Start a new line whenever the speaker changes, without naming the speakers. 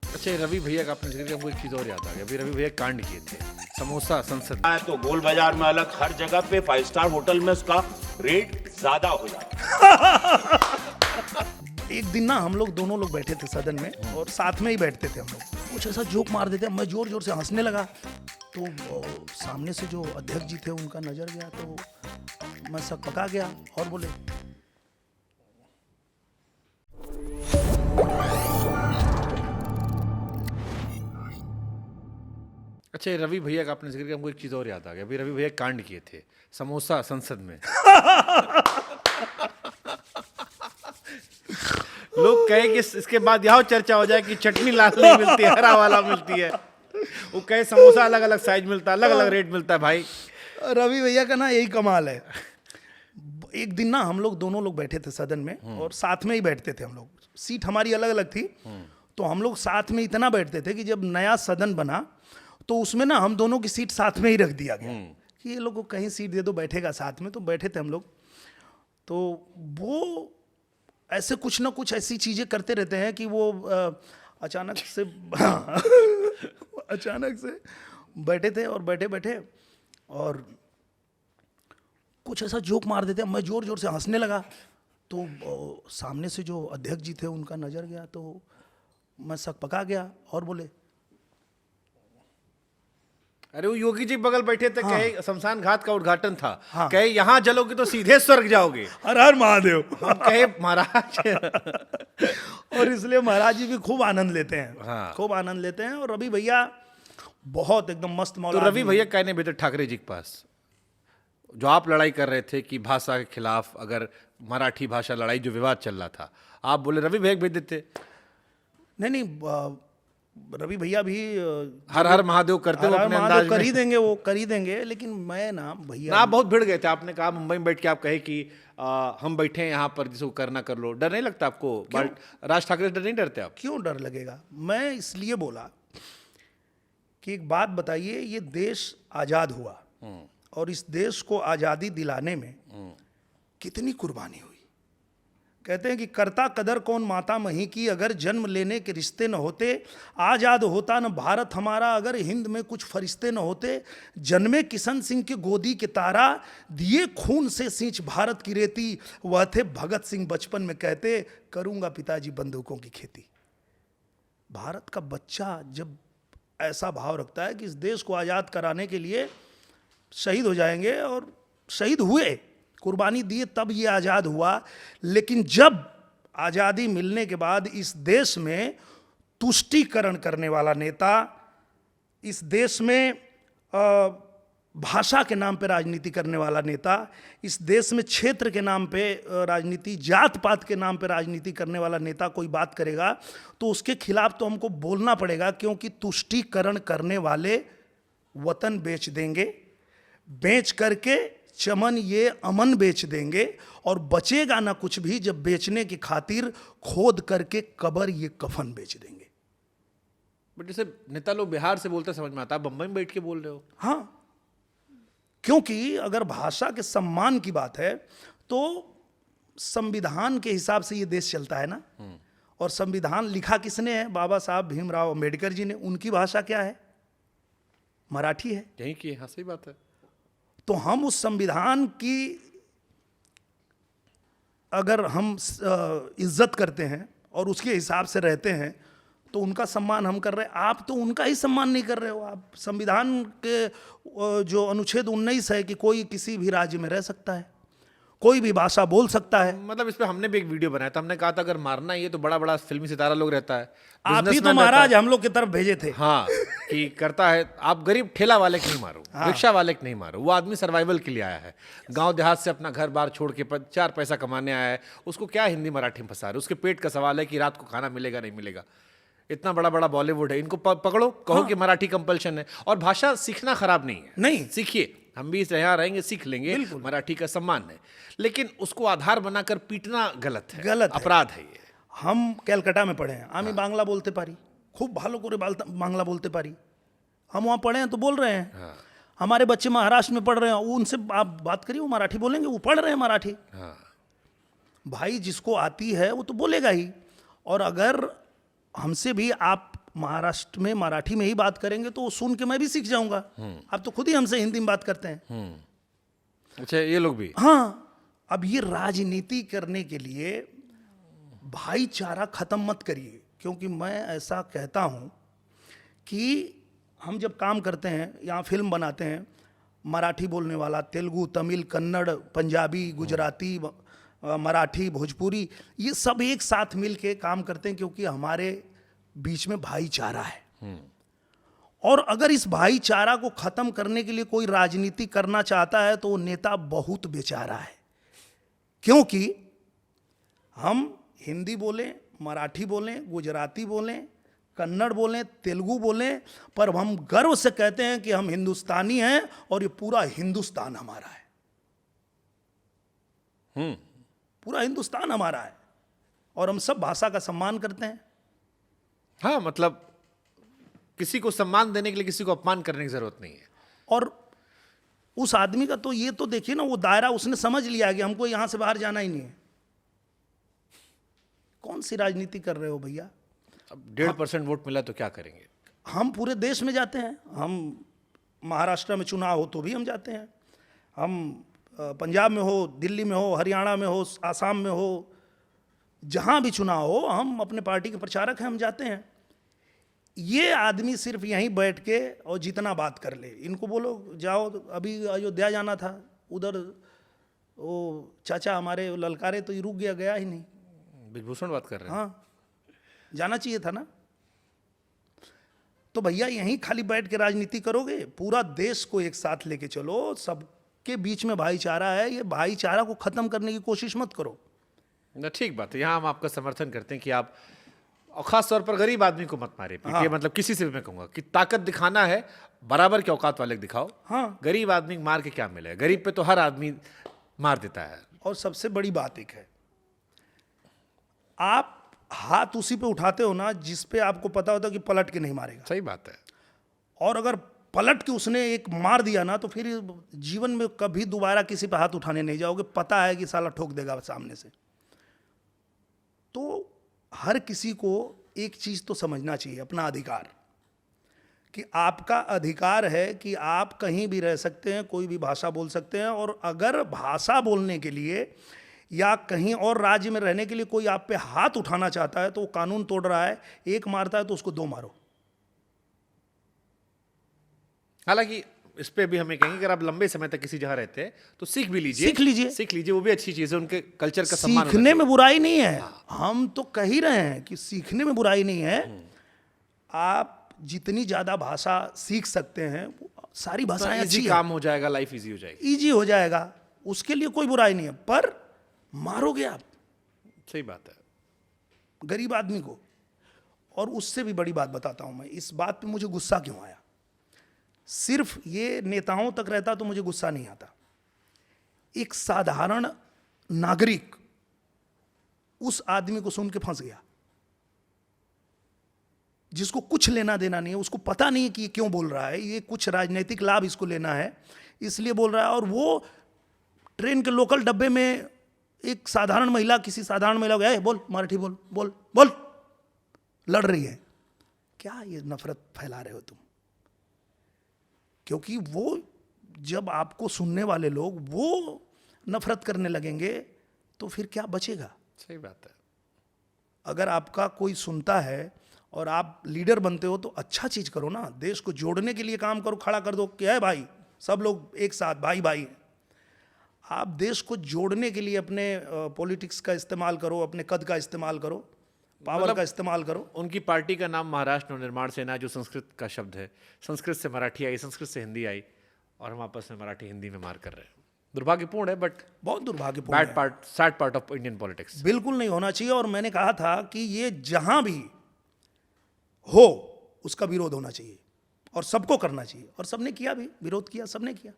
अच्छा, रवि भैया का आपने जिक्र किया, हमको एक चीज और याद आ गया। अभी रवि भैया कांड किए थे समोसा संसद में।
तो गोल बाजार में अलग, हर जगह पे 5 स्टार होटल में उसका रेट ज्यादा हो जाता है।
एक दिन ना हम लोग दोनों लोग बैठे थे सदन में और साथ में ही बैठते थे हम लोग। कुछ ऐसा जोक मार देते, मैं जोर जोर से हंसने लगा तो सामने से जो अध्यक्ष जी थे उनका नजर गया तो मैं सब पका गया और बोले,
अच्छा, रवि भैया का आपने जिक्र किया, हमको एक चीज और याद आ गया। अभी रवि भैया कांड किए थे समोसा संसद में। लोग कहे कि इसके बाद यह चर्चा हो जाए कि चटनी लाल नहीं मिलती, हरा वाला मिलती है। वो कहे समोसा अलग अलग साइज मिलता है, अलग अलग रेट मिलता है। भाई
रवि भैया का ना यही कमाल है। एक दिन ना हम लोग दोनों लोग बैठे थे सदन में और साथ में ही बैठते थे हम लोग। सीट हमारी अलग अलग थी तो हम लोग साथ में इतना बैठते थे कि जब नया सदन बना तो उसमें ना हम दोनों की सीट साथ में ही रख दिया गया कि ये लोग को कहीं सीट दे दो, बैठेगा साथ में। तो बैठे थे हम लोग, तो वो ऐसे कुछ ना कुछ ऐसी चीजें करते रहते हैं कि वो अचानक से अचानक से बैठे थे और बैठे बैठे और कुछ ऐसा जोक मार देते, मैं जोर जोर से हंसने लगा तो सामने से जो अध्यक्ष जी थे उनका नजर गया तो मैं सक पका गया और बोले,
अरे वो योगी जी बगल बैठे थे। कहे शमशान घाट का उद्घाटन था।
हाँ।
कहे यहाँ जलोगे तो सीधे स्वर्ग जाओगे।
हर हर महादेव।
हम कहे महाराज।
और इसलिए महाराज जी भी खूब आनंद लेते हैं।
हाँ।
खूब आनंद लेते हैं। और रवि भैया बहुत एकदम मस्त मौला
तो रवि
आदमी
भैया कहने भेजे ठाकरे जी के पास, जो आप लड़ाई कर रहे थे कि भाषा के खिलाफ, अगर मराठी भाषा लड़ाई जो विवाद चल रहा था, आप बोले रवि भैया को भेज देते।
नहीं, रवि भैया भी
हर हर महादेव करते
हर
हो
हर
अपने
महादेव
अंदाज
कर
में।
ही देंगे, वो कर ही देंगे। लेकिन मैं ना भैया
आप बहुत भिड़ गए थे। आपने कहा मुंबई में बैठ के, आप कहे कि हम बैठे हैं यहाँ पर, जिसको करना कर लो। डर नहीं लगता आपको? राज ठाकरे से डर नहीं डरते आप?
क्यों डर लगेगा? मैं इसलिए बोला कि एक बात बताइए, ये देश आज़ाद हुआ और इस देश को आज़ादी दिलाने में कितनी कुर्बानी हुई। कहते हैं कि करता कदर कौन माता मही की, अगर जन्म लेने के रिश्ते न होते, आज़ाद होता न भारत हमारा, अगर हिंद में कुछ फरिश्ते न होते, जन्मे किशन सिंह के गोदी के तारा, दिए खून से सींच भारत की रेती, वह थे भगत सिंह बचपन में कहते, करूंगा पिताजी बंदूकों की खेती। भारत का बच्चा जब ऐसा भाव रखता है कि इस देश को आज़ाद कराने के लिए शहीद हो जाएंगे, और शहीद हुए, कुर्बानी दिए, तब ये आज़ाद हुआ। लेकिन जब आज़ादी मिलने के बाद इस देश में तुष्टीकरण करने वाला नेता, इस देश में भाषा के नाम पे राजनीति करने वाला नेता, इस देश में क्षेत्र के नाम पे राजनीति, जात पात के नाम पे राजनीति करने वाला नेता कोई बात करेगा तो उसके खिलाफ तो हमको बोलना पड़ेगा, क्योंकि तुष्टीकरण करने वाले वतन बेच देंगे, बेच करके चमन ये अमन बेच देंगे, और बचेगा ना कुछ भी जब बेचने की खातिर खोद करके कबर ये कफन बेच देंगे।
बट जैसे नेता लोग बिहार से बोलते समझ में आता है, बम्बई में बैठ के बोल रहे हो।
हाँ, क्योंकि अगर भाषा के सम्मान की बात है तो संविधान के हिसाब से ये देश चलता है ना। और संविधान लिखा किसने है? बाबा साहब भीमराव अंबेडकर जी ने। उनकी भाषा क्या है? मराठी है।
यही की, हाँ सही बात है।
तो हम उस संविधान की अगर हम इज्जत करते हैं और उसके हिसाब से रहते हैं तो उनका सम्मान हम कर रहे हैं। आप तो उनका ही सम्मान नहीं कर रहे हो। आप संविधान के जो अनुच्छेद 19 है कि कोई किसी भी राज्य में रह सकता है, कोई भी भाषा बोल सकता है।
मतलब इस पे हमने भी एक वीडियो बनाया था। हमने कहा था अगर मारना ही है तो बड़ा बड़ा फिल्मी सितारा लोग रहता है,
आप ही तो
businessman
महाराज
रहता है।
हम लोग की तरफ भेजे थे।
हाँ, कि करता है। आप गरीब ठेला वाले को नहीं मारो, रिक्शा वाले को नहीं मारो। वो आदमी सर्वाइवल के लिए आया है, गांव देहात से अपना घर बार छोड़ के 4 पैसा कमाने आया है। उसको क्या हिंदी मराठी में फंसा रहे? उसके पेट का सवाल है कि रात को खाना मिलेगा नहीं मिलेगा। इतना बड़ा बड़ा बॉलीवुड है, इनको पकड़ो, कहो कि मराठी कंपल्शन है। और भाषा सीखना खराब नहीं है,
नहीं।
सीखिए, हम भी यहाँ रहेंगे, सीख लेंगे, मराठी का सम्मान है। लेकिन उसको आधार बनाकर पीटना गलत है,
गलत है।
अपराध है ये।
हम कलकत्ता में पढ़े हैं, आमी बांग्ला बोलते पारी, खूब भालो करे बांग्ला बोलते पारी। हम वहाँ पढ़े हैं तो बोल रहे हैं। हमारे बच्चे महाराष्ट्र में पढ़ रहे हैं, उनसे आप बात करिए, वो मराठी बोलेंगे, वो पढ़ रहे हैं मराठी। भाई जिसको आती है वो तो बोलेगा ही। और अगर हमसे भी आप महाराष्ट्र में मराठी में ही बात करेंगे तो वो सुन के मैं भी सीख जाऊंगा। आप तो खुद ही हमसे हिंदी में बात करते हैं।
अच्छा, ये लोग भी।
हाँ, अब ये राजनीति करने के लिए भाईचारा खत्म मत करिए, क्योंकि मैं ऐसा कहता हूं कि हम जब काम करते हैं, यहाँ फिल्म बनाते हैं, मराठी बोलने वाला, तेलुगु, तमिल, कन्नड़, पंजाबी, गुजराती, मराठी, भोजपुरी, ये सब एक साथ मिल के काम करते हैं, क्योंकि हमारे बीच में भाईचारा है। और अगर इस भाईचारा को खत्म करने के लिए कोई राजनीति करना चाहता है तो वो नेता बहुत बेचारा है, क्योंकि हम हिंदी बोलें, मराठी बोलें, गुजराती बोलें, कन्नड़ बोलें, तेलुगु बोलें, पर हम गर्व से कहते हैं कि हम हिंदुस्तानी हैं और ये पूरा हिंदुस्तान हमारा है। पूरा हिंदुस्तान हमारा है और हम सब भाषा का सम्मान करते हैं।
हाँ, मतलब किसी को सम्मान देने के लिए किसी को अपमान करने की जरूरत नहीं है।
और उस आदमी का तो ये तो देखिए ना, वो दायरा उसने समझ लिया कि हमको यहां से बाहर जाना ही नहीं है। कौन सी राजनीति कर रहे हो भैया?
अब 1.5% वोट मिला तो क्या करेंगे?
हम पूरे देश में जाते हैं, हम महाराष्ट्र में चुनाव हो तो भी हम जाते हैं, हम पंजाब में हो, दिल्ली में हो, हरियाणा में हो, आसाम में हो, जहाँ भी चुनाव हो, हम अपने पार्टी के प्रचारक हैं, हम जाते हैं। ये आदमी सिर्फ यहीं बैठ के और जितना बात कर ले, इनको बोलो जाओ, अभी अयोध्या जाना था, उधर वो चाचा हमारे ललकारे तो ये रुक गया, गया ही नहीं।
ब्रिजभूषण बात कर रहे हैं।
हाँ, जाना चाहिए था ना। तो भैया यहीं खाली बैठ के राजनीति करोगे? पूरा देश को एक साथ लेके चलो, सबके बीच में भाईचारा है, ये भाईचारा को खत्म करने की कोशिश मत करो।
ना, ठीक बात है, यहाँ हम आपका समर्थन करते हैं कि आप, और खास तौर पर गरीब आदमी को मत मारे पीटिए।
हाँ।
मतलब किसी से भी मैं कहूंगा कि ताकत दिखाना है, बराबर के औकात वाले को दिखाओ।
हाँ।
गरीब आदमी को मार के क्या मिलेगा? गरीब पे तो हर आदमी मार देता है।
और सबसे बड़ी बात एक है, आप हाथ उसी पे उठाते हो ना जिस पे आपको पता होता है कि पलट के नहीं मारेगा।
सही बात है।
और अगर पलट के उसने एक मार दिया ना, तो फिर जीवन में कभी दोबारा किसी पे हाथ उठाने नहीं जाओगे, पता है कि साला ठोक देगा सामने से। तो हर किसी को एक चीज तो समझना चाहिए, अपना अधिकार, कि आपका अधिकार है कि आप कहीं भी रह सकते हैं, कोई भी भाषा बोल सकते हैं। और अगर भाषा बोलने के लिए या कहीं और राज्य में रहने के लिए कोई आप पे हाथ उठाना चाहता है तो वो कानून तोड़ रहा है। एक मारता है तो उसको 2 मारो।
हालांकि इस पे भी हमें कहेंगे, अगर आप लंबे समय तक किसी जगह रहते हैं तो सीख भी लीजिए। सीख लीजिए, वो भी अच्छी चीज है, उनके कल्चर का सम्मान होना
सीखने में
चाहिए।
बुराई नहीं है। हम तो कह ही रहे हैं कि सीखने में बुराई नहीं है। आप जितनी ज्यादा भाषा सीख सकते हैं, सारी भाषाएं अच्छी
इजी काम हो जाएगा, लाइफ इजी हो जाएगी।
इजी हो जाएगा, उसके लिए कोई बुराई नहीं है। पर मारोगे आप
सही बात है।
गरीब आदमी को। और उससे भी बड़ी बात बताता हूं मैं, इस बात पे मुझे गुस्सा क्यों आया। सिर्फ ये नेताओं तक रहता तो मुझे गुस्सा नहीं आता। एक साधारण नागरिक उस आदमी को सुन के फंस गया, जिसको कुछ लेना देना नहीं है, उसको पता नहीं है कि ये क्यों बोल रहा है, ये कुछ राजनीतिक लाभ इसको लेना है इसलिए बोल रहा है। और वो ट्रेन के लोकल डब्बे में एक साधारण महिला, किसी साधारण महिला को, ए बोल मराठी बोल बोल बोल, लड़ रही है। क्या ये नफरत फैला रहे हो तुम? क्योंकि वो जब आपको सुनने वाले लोग वो नफरत करने लगेंगे तो फिर क्या बचेगा?
सही बात है।
अगर आपका कोई सुनता है और आप लीडर बनते हो तो अच्छा चीज करो ना, देश को जोड़ने के लिए काम करो, खड़ा कर दो कि है भाई सब लोग एक साथ भाई भाई। आप देश को जोड़ने के लिए अपने पॉलिटिक्स का इस्तेमाल करो, अपने कद का इस्तेमाल करो, पावर का इस्तेमाल करो।
उनकी पार्टी का नाम महाराष्ट्र नवनिर्माण सेना, जो संस्कृत का शब्द है, संस्कृत से मराठी आई, संस्कृत से हिंदी आई, और हम आपस में मराठी हिंदी में मार कर रहे हैं। दुर्भाग्यपूर्ण है, बट
बहुत दुर्भाग्यपूर्ण है।
Sad part of Indian politics.
बिल्कुल नहीं होना चाहिए। और मैंने कहा था कि ये जहां भी हो उसका विरोध होना चाहिए और सबको करना चाहिए, और सबने किया भी, विरोध किया, सबने किया।